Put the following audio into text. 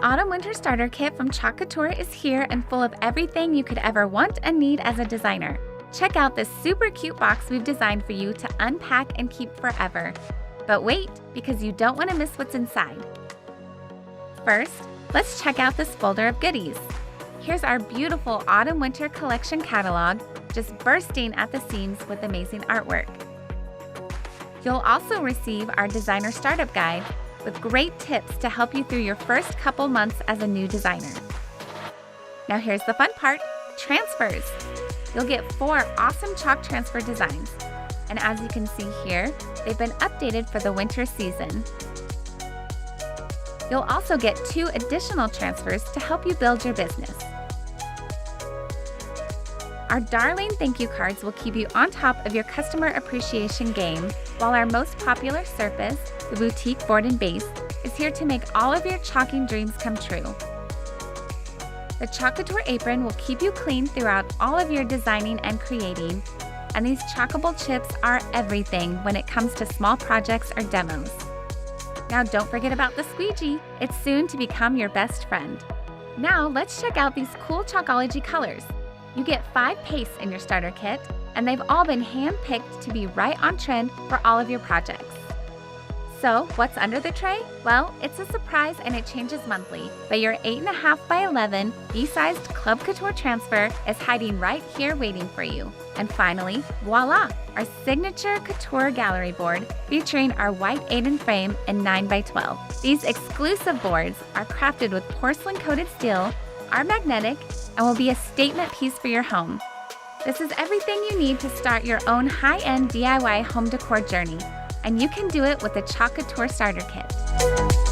Autumn-Winter Starter Kit from Chalk Couture is here and full of everything you could ever want and need as a designer. Check out this super cute box we've designed for you to unpack and keep forever. But wait, because you don't want to miss what's inside. First, let's check out this folder of goodies. Here's our beautiful Autumn-Winter collection catalog, just bursting at the seams with amazing artwork. You'll also receive our designer startup guide with great tips to help you through your first couple months as a new designer. Now here's the fun part, transfers. You'll get 4 awesome chalk transfer designs. And as you can see here, they've been updated for the winter season. You'll also get 2 additional transfers to help you build your business. Our darling thank you cards will keep you on top of your customer appreciation game, while our most popular surface, the boutique board and base, is here to make all of your chalking dreams come true. The Chalk Couture apron will keep you clean throughout all of your designing and creating, and these chalkable chips are everything when it comes to small projects or demos. Now don't forget about the squeegee, it's soon to become your best friend. Now let's check out these cool Chalkology colors. You get 5 pastes in your starter kit, and they've all been hand-picked to be right on trend for all of your projects. So, what's under the tray? Well, it's a surprise and it changes monthly, but your 8.5 by 11 B-sized Club Couture transfer is hiding right here waiting for you. And finally, voila! Our signature couture gallery board featuring our white 8-in frame and 9 by 12. These exclusive boards are crafted with porcelain-coated steel, are magnetic, and will be a statement piece for your home. This is everything you need to start your own high-end DIY home decor journey, and you can do it with the Chalk Couture Starter Kit.